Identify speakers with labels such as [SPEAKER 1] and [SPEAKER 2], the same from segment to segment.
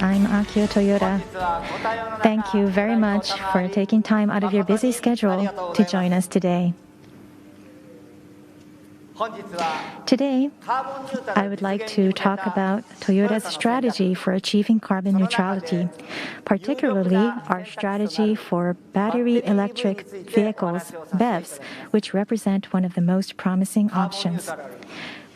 [SPEAKER 1] I'm Akio Toyota. Thank you very much for taking time out of your busy schedule to join us today. Today, I would like to talk about Toyota's strategy for achieving carbon neutrality, particularly our strategy for battery electric vehicles, BEVs, which represent one of the most promising options.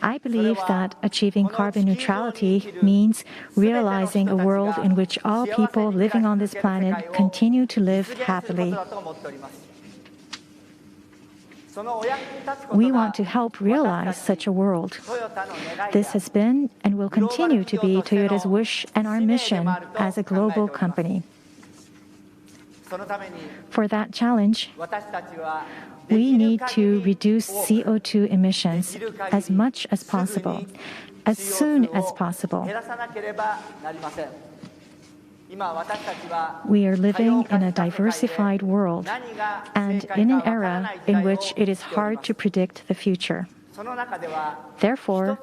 [SPEAKER 1] I believe that achieving carbon neutrality means realizing a world in which all people living on this planet continue to live happily. We want to help realize such a world. This has been and will continue to be Toyota's wish and our mission as a global company. For that challenge, we need to reduce CO2 emissions as much as possible, as soon as possible. We are living in a diversified world and in an era in which it is hard to predict the future. Therefore,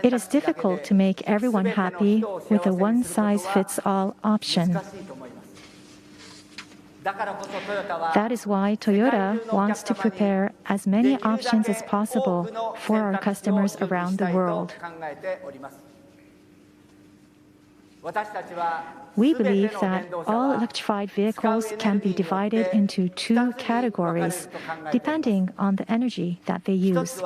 [SPEAKER 1] it is difficult to make everyone happy with a one-size-fits-all option. That is why Toyota wants to prepare as many options as possible for our customers around the world. We believe that all electrified vehicles can be divided into two categories, depending on the energy that they use.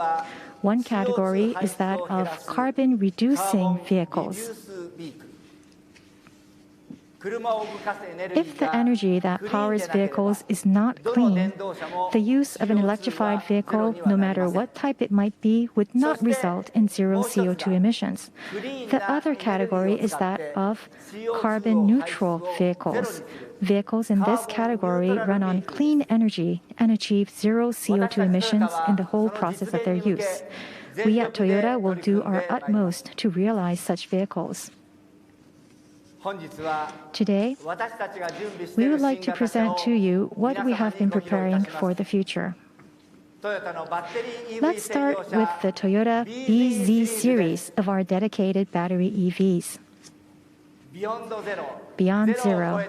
[SPEAKER 1] One category is that of carbon-reducing vehicles. If the energy that powers vehicles is not clean, the use of an electrified vehicle, no matter what type it might be, would not result in zero CO2 emissions. The other category is that of carbon-neutral vehicles. Vehicles in this category run on clean energy and achieve zero CO2 emissions in the whole process of their use. We at Toyota will do our utmost to realize such vehicles. Today, we would like to present to you what we have been preparing for the future. Let's start with the Toyota BZ series of our dedicated battery EVs. Beyond zero.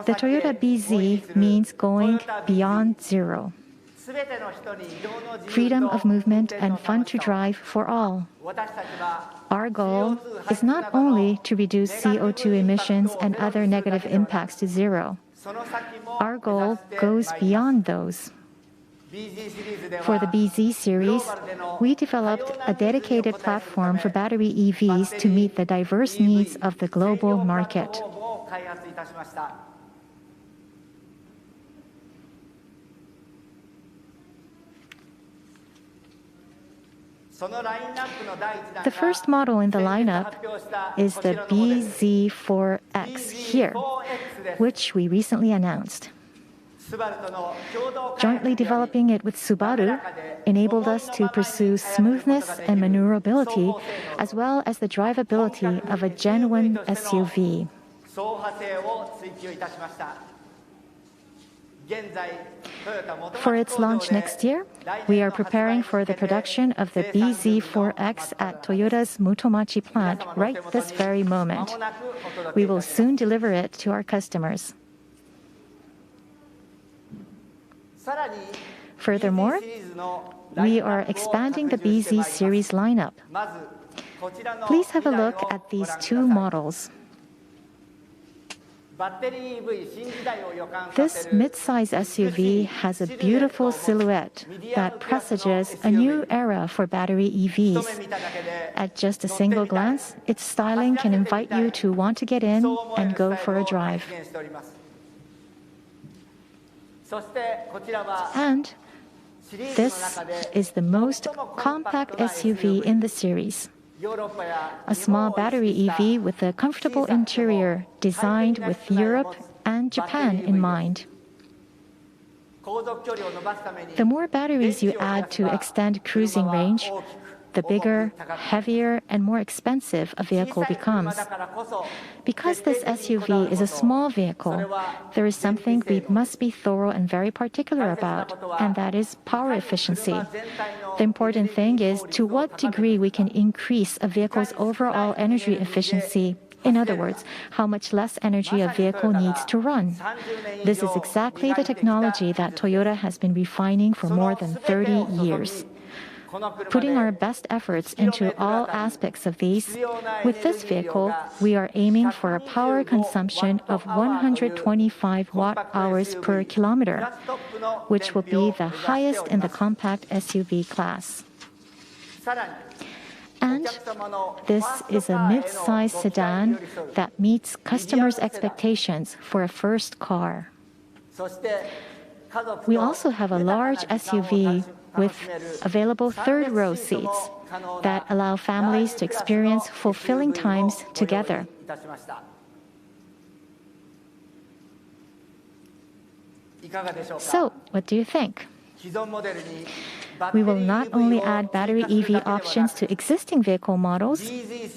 [SPEAKER 1] The Toyota BZ means going beyond zero. Freedom of movement and fun to drive for all. Our goal is not only to reduce CO2 emissions and other negative impacts to zero. Our goal goes beyond those. For the BZ series, we developed a dedicated platform for battery EVs to meet the diverse needs of the global market. The first model in the lineup is the BZ4X here, which we recently announced. Jointly developing it with Subaru enabled us to pursue smoothness and maneuverability, as well as the drivability of a genuine SUV. For its launch next year, we are preparing for the production of the BZ4X at Toyota's Mutomachi plant right this very moment. We will soon deliver it to our customers. Furthermore, we are expanding the BZ series lineup. Please have a look at these two models. This mid-size SUV has a beautiful silhouette that presages a new era for battery EVs. At just a single glance, its styling can invite you to want to get in and go for a drive. And this is the most compact SUV in the series. A small battery EV with a comfortable interior designed with Europe and Japan in mind. The more batteries you add to extend cruising range, the bigger, heavier, and more expensive a vehicle becomes. Because this SUV is a small vehicle, there is something we must be thorough and very particular about, and that is power efficiency. The important thing is to what degree we can increase a vehicle's overall energy efficiency In other words, how much less energy a vehicle needs to run. This is exactly the technology that Toyota has been refining for more than 30 years. Putting our best efforts into all aspects of these, with this vehicle, we are aiming for a power consumption of 125 watt-hours per kilometer, which will be the highest in the compact SUV class. And this is a mid-size sedan that meets customers' expectations for a first car. We also have a large SUV with available third-row seats that allow families to experience fulfilling times together. So, what do you think? We will not only add battery EV options to existing vehicle models,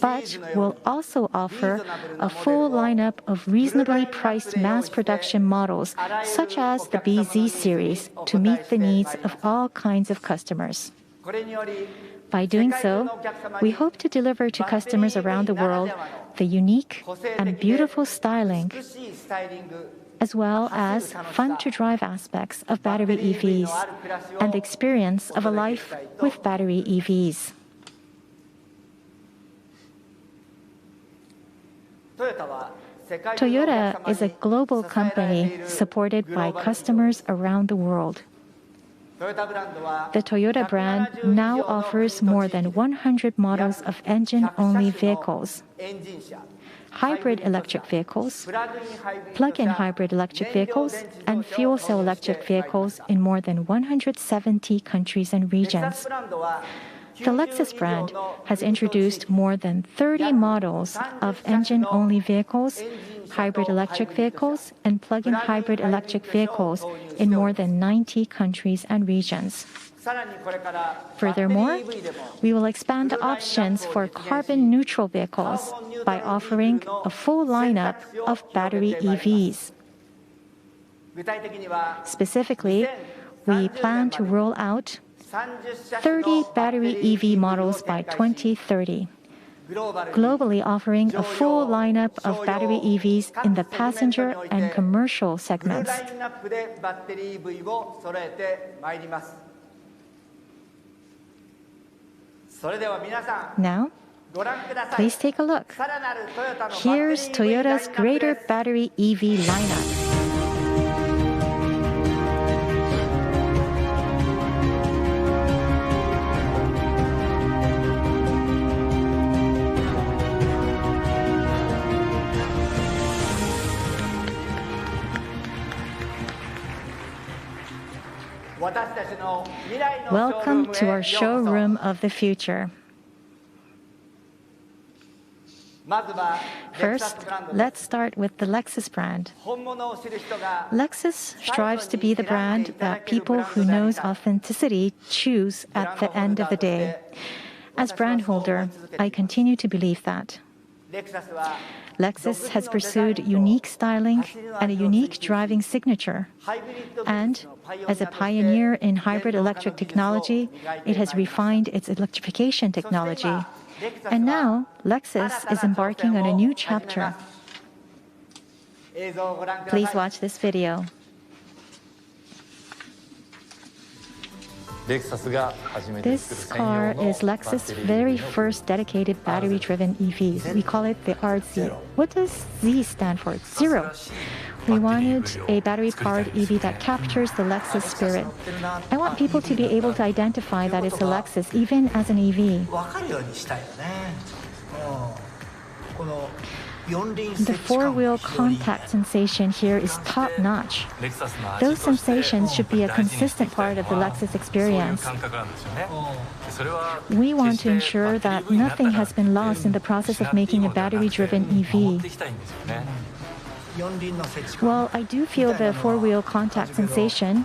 [SPEAKER 1] but will also offer a full lineup of reasonably priced mass production models, such as the BZ series, to meet the needs of all kinds of customers. By doing so, we hope to deliver to customers around the world the unique and beautiful styling, as well as fun-to-drive aspects of battery EVs and the experience of a life with battery EVs. Toyota is a global company supported by customers around the world. The Toyota brand now offers more than 100 models of engine-only vehicles, hybrid electric vehicles, plug-in hybrid electric vehicles, and fuel cell electric vehicles in more than 170 countries and regions. The Lexus brand has introduced more than 30 models of engine-only vehicles, hybrid electric vehicles, and plug-in hybrid electric vehicles in more than 90 countries and regions. Furthermore, we will expand the options for carbon-neutral vehicles by offering a full lineup of battery EVs. Specifically, we plan to roll out 30 battery EV models by 2030, globally offering a full lineup of battery EVs in the passenger and commercial segments. Now, please take a look. Here's Toyota's greater battery EV lineup. Welcome to our showroom of the future. First, let's start with the Lexus brand. Lexus strives to be the brand that people who knows authenticity choose at the end of the day. As brand holder, I continue to believe that. Lexus has pursued unique styling and a unique driving signature. And as a pioneer in hybrid electric technology, it has refined its electrification technology. And now, Lexus is embarking on a new chapter. Please watch this video. This car is Lexus' very first dedicated battery-driven EV. We call it the RZ. What does Z stand for? Zero. We wanted a battery-powered EV that captures the Lexus spirit. I want people to be able to identify that it's a Lexus, even as an EV. The four-wheel contact sensation here is top-notch. Those sensations should be a consistent part of the Lexus experience. We want to ensure that nothing has been lost in the process of making a battery-driven EV. Well, I do feel the four-wheel contact sensation.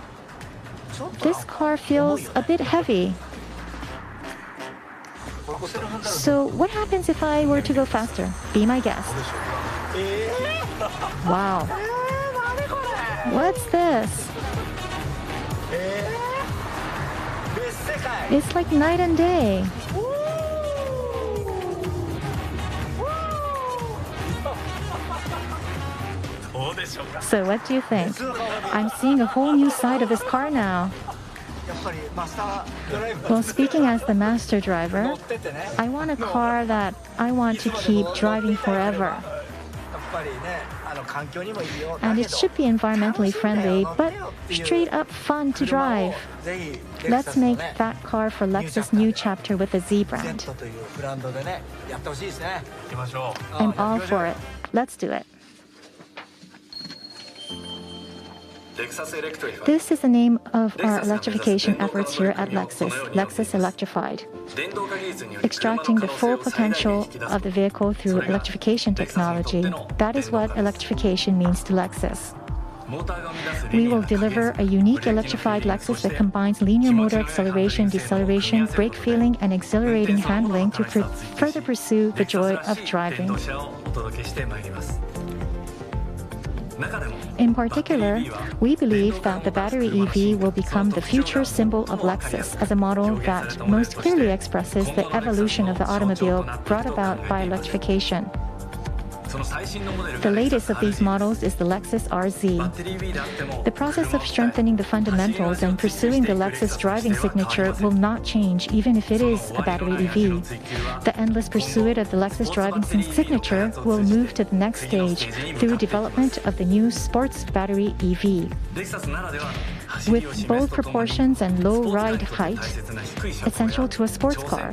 [SPEAKER 1] This car feels a bit heavy. So what happens if I were to go faster? Be my guest. Wow. What's this? It's like night and day. So what do you think? I'm seeing a whole new side of this car now. Well, speaking as the master driver, I want a car that I want to keep driving forever. And it should be environmentally friendly, but straight up fun to drive. Let's make that car for Lexus' new chapter with the Z brand. I'm all for it. Let's do it. This is the name of our electrification efforts here at Lexus, Lexus Electrified. Extracting the full potential of the vehicle through electrification technology, that is what electrification means to Lexus. We will deliver a unique electrified Lexus that combines linear motor acceleration, deceleration, brake feeling, and exhilarating handling to further pursue the joy of driving. In particular, we believe that the battery EV will become the future symbol of Lexus as a model that most clearly expresses the evolution of the automobile brought about by electrification. The latest of these models is the Lexus RZ. The process of strengthening the fundamentals and pursuing the Lexus driving signature will not change even if it is a battery EV. The endless pursuit of the Lexus driving signature will move to the next stage through development of the new sports battery EV. With bold proportions and low ride height, essential to a sports car,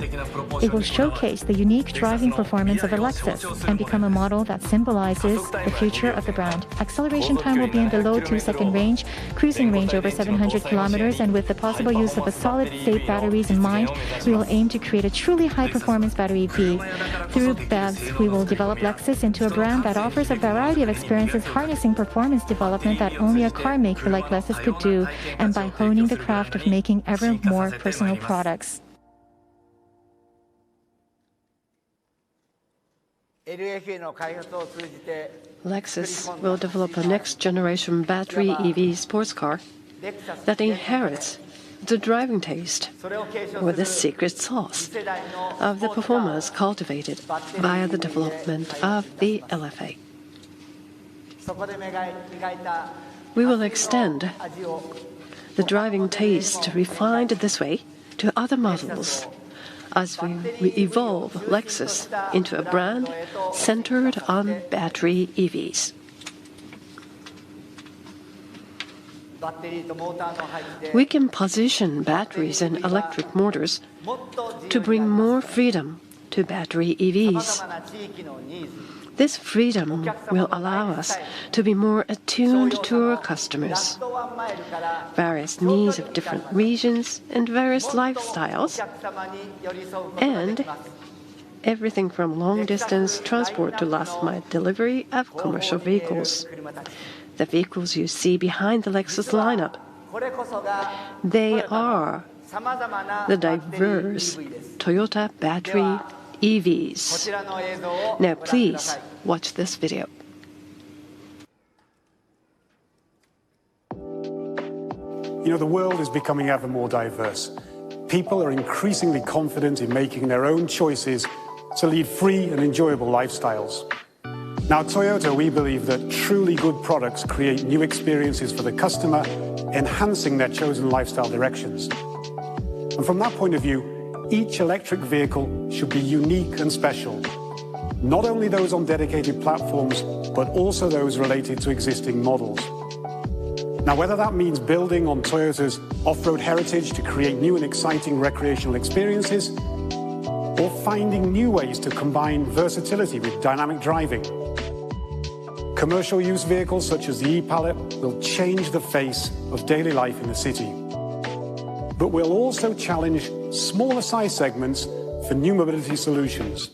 [SPEAKER 1] it will showcase the unique driving performance of a Lexus and become a model that symbolizes the future of the brand. Acceleration time will be in the low 2-second range, cruising range over 700 kilometers, and with the possible use of a solid-state batteries in mind, we will aim to create a truly high-performance battery EV. Through BEVs, we will develop Lexus into a brand that offers a variety of experiences harnessing performance development that only a car maker like Lexus could do, and by honing the craft of making ever more personal products.
[SPEAKER 2] Lexus will develop a next-generation battery EV sports car that inherits the driving taste or the secret sauce of the performance cultivated via the development of the LFA. We will extend the driving taste refined this way to other models as we evolve Lexus into a brand centered on battery EVs. We can position batteries and electric motors to bring more freedom to battery EVs. This freedom will allow us to be more attuned to our customers, various needs of different regions and various lifestyles, and everything from long-distance transport to last-mile delivery of commercial vehicles. The vehicles you see behind the Lexus lineup, they are the diverse Toyota battery EVs. Now please watch this video.
[SPEAKER 3] You know, the world is becoming ever more diverse. People are increasingly confident in making their own choices to lead free and enjoyable lifestyles. Now at Toyota, we believe that truly good products create new experiences for the customer, enhancing their chosen lifestyle directions. And from that point of view, each electric vehicle should be unique and special. Not only those on dedicated platforms, but also those related to existing models. Now, whether that means building on Toyota's off-road heritage to create new and exciting recreational experiences, or finding new ways to combine versatility with dynamic driving. Commercial use vehicles such as the e-Palette will change the face of daily life in the city. But will also challenge smaller size segments for new mobility solutions.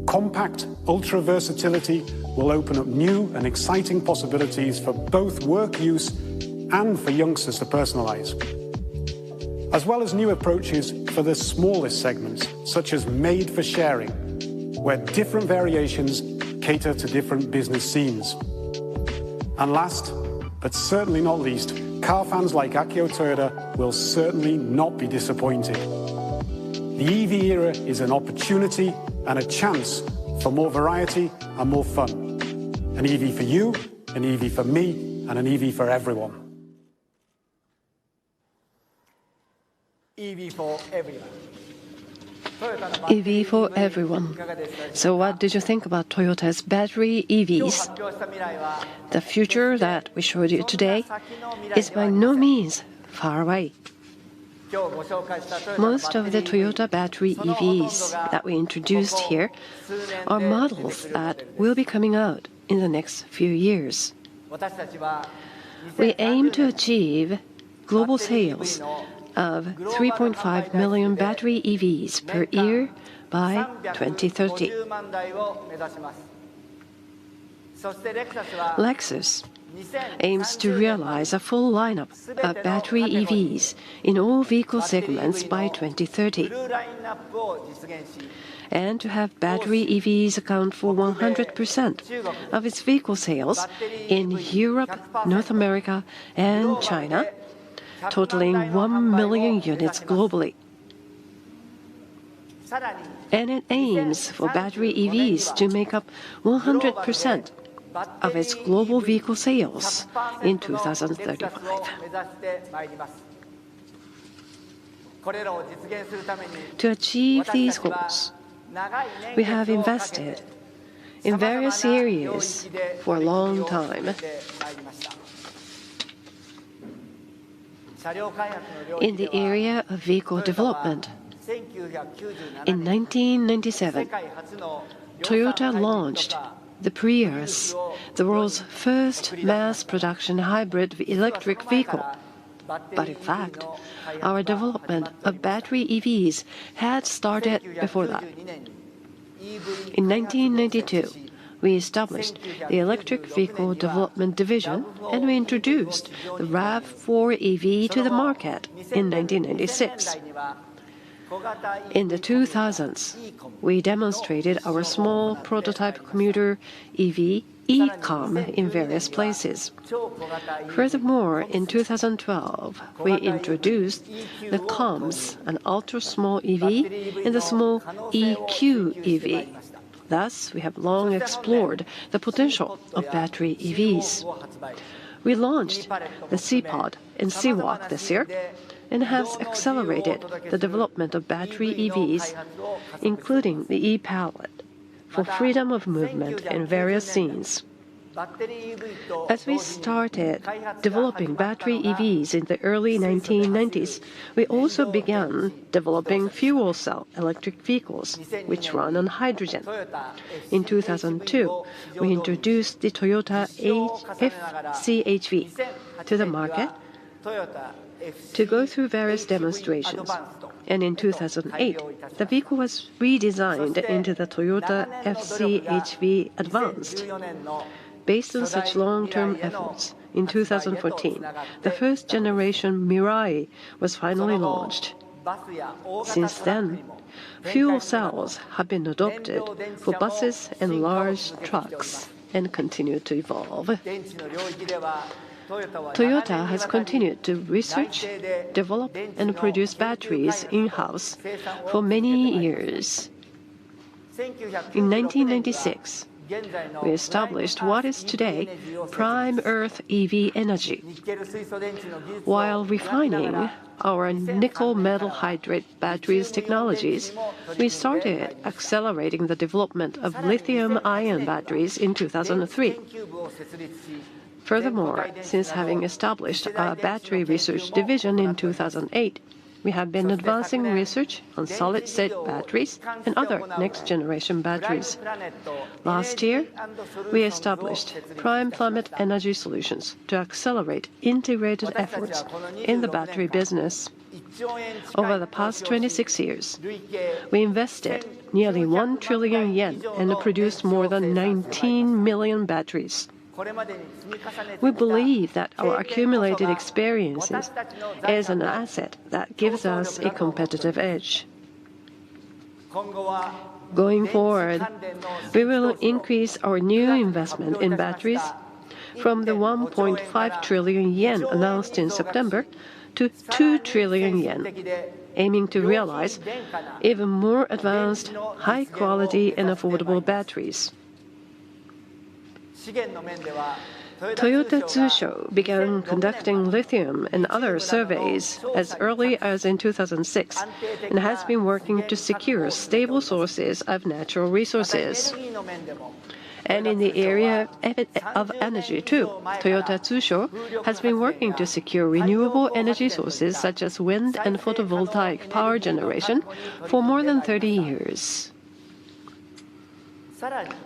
[SPEAKER 3] Compact ultra versatility will open up new and exciting possibilities for both work use and for youngsters to personalize. As well as new approaches for the smallest segments, such as made for sharing, where different variations cater to different business scenes. And last, but certainly not least, car fans like Akio Toyoda will certainly not be disappointed. The EV era is an opportunity and a chance for more variety and more fun. An EV for you An EV for me and an EV for everyone.
[SPEAKER 4] EV for everyone.
[SPEAKER 2] EV for everyone. So what did you think about Toyota's battery EVs? The future that we showed you today is by no means far away. Most of the Toyota battery EVs that we introduced here are models that will be coming out in the next few years. We aim to achieve global sales of 3.5 million battery EVs per year by 2030. Lexus aims to realize a full lineup of battery EVs in all vehicle segments by 2030, and to have battery EVs account for 100% of its vehicle sales in Europe, North America, and China, totaling 1 million units globally. And it aims for battery EVs to make up 100% of its global vehicle sales in 2035. To achieve these goals, we have invested in various areas for a long time. In the area of vehicle development, in 1997, Toyota launched the Prius, the world's first mass-production hybrid electric vehicle. But in fact, our development of battery EVs had started before that. In 1992, we established the Electric Vehicle Development Division, and we introduced the RAV4 EV to the market in 1996. In the 2000s, we demonstrated our small prototype commuter EV, e-com, in various places. Furthermore, in 2012, we introduced the COMS, an ultra-small EV, and the small EQ EV. Thus, we have long explored the potential of battery EVs. We launched the C-Pod and C-Walk this year, and has accelerated the development of battery EVs, including the e-Palette, for freedom of movement in various scenes. As we started developing battery EVs in the early 1990s, we also began developing fuel cell electric vehicles, which run on hydrogen. In 2002, we introduced the Toyota FCHV to the market to go through various demonstrations. And in 2008, the vehicle was redesigned into the Toyota FCHV Advanced. Based on such long-term efforts, in 2014, the first generation Mirai was finally launched. Since then, fuel cells have been adopted for buses and large trucks and continue to evolve. Toyota has continued to research, develop, and produce batteries in-house for many years. In 1996, we established what is today Prime Earth EV Energy. While refining our nickel metal hydrate batteries technologies, we started accelerating the development of lithium-ion batteries in 2003. Furthermore, since having established a battery research division in 2008, we have been advancing research on solid-state batteries and other next-generation batteries. Last year, we established Prime Planet Energy Solutions to accelerate integrated efforts in the battery business. Over the past 26 years, we invested nearly 1 trillion yen and produced more than 19 million batteries. We believe that our accumulated experiences is an asset that gives us a competitive edge. Going forward, we will increase our new investment in batteries from the 1.5 trillion yen announced in September to 2 trillion yen, aiming to realize even more advanced, high-quality and affordable batteries. Toyota Tsusho began conducting lithium and other surveys as early as in 2006 and has been working to secure stable sources of natural resources. And in the area of energy too, Toyota Tsusho has been working to secure renewable energy sources such as wind and photovoltaic power generation for more than 30 years.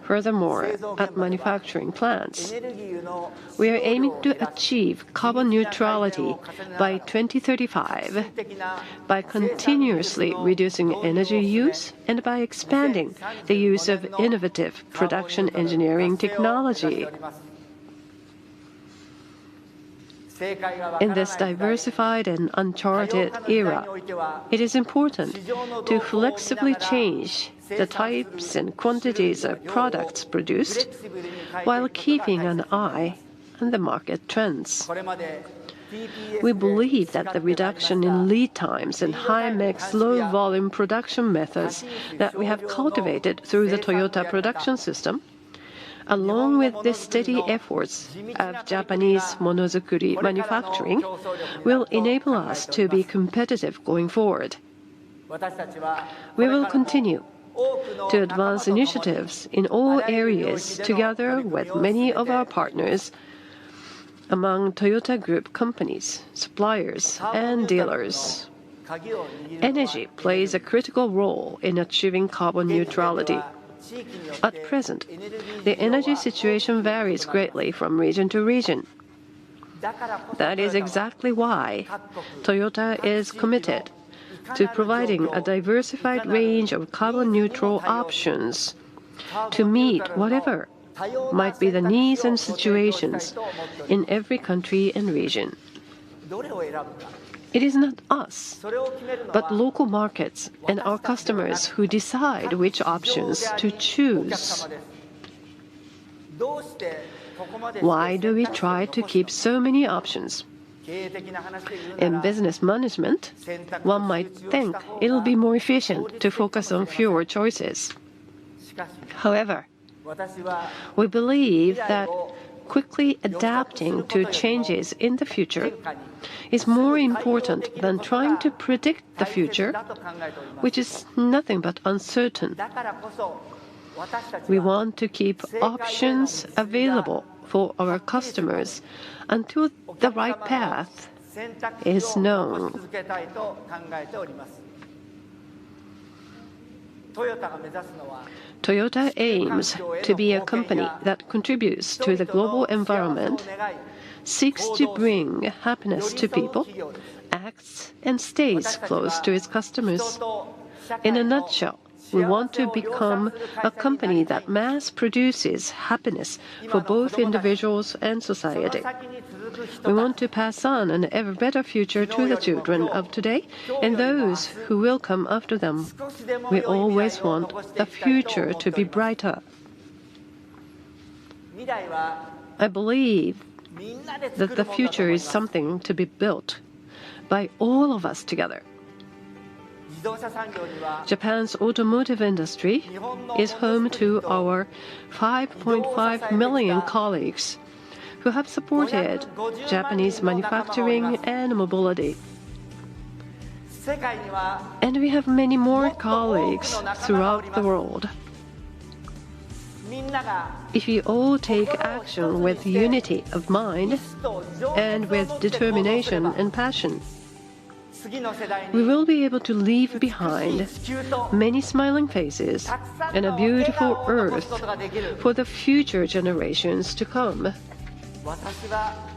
[SPEAKER 2] Furthermore, at manufacturing plants, we are aiming to achieve carbon neutrality by 2035 by continuously reducing energy use and by expanding the use of innovative production engineering technology. In this diversified and uncharted era, it is important to flexibly change the types and quantities of products produced while keeping an eye on the market trends. We believe that the reduction in lead times and high-mix, low-volume production methods that we have cultivated through the Toyota production system, along with the steady efforts of Japanese monozukuri manufacturing, will enable us to be competitive going forward. We will continue to advance initiatives in all areas together with many of our partners among Toyota Group companies, suppliers, and dealers. Energy plays a critical role in achieving carbon neutrality. At present, the energy situation varies greatly from region to region. That is exactly why Toyota is committed to providing a diversified range of carbon-neutral options to meet whatever might be the needs and situations in every country and region. It is not us, but local markets and our customers who decide which options to choose. Why do we try to keep so many options? In business management, one might think it'll be more efficient to focus on fewer choices. However, we believe that quickly adapting to changes in the future is more important than trying to predict the future, which is nothing but uncertain. We want to keep options available for our customers until the right path is known. Toyota aims to be a company that contributes to the global environment, seeks to bring happiness to people, acts and stays close to its customers. In a nutshell, we want to become a company that mass produces happiness for both individuals and society. We want to pass on an ever better future to the children of today and those who will come after them. We always want the future to be brighter. I believe that the future is something to be built by all of us together. Japan's automotive industry is home to our 5.5 million colleagues who have supported Japanese manufacturing and mobility. And we have many more colleagues throughout the world. If we all take action with unity of mind and with determination and passion, we will be able to leave behind many smiling faces and a beautiful earth for the future generations to come.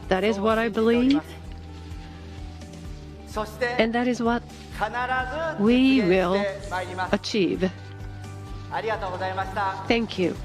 [SPEAKER 2] That is what I believe, and that is what we will achieve. Thank you.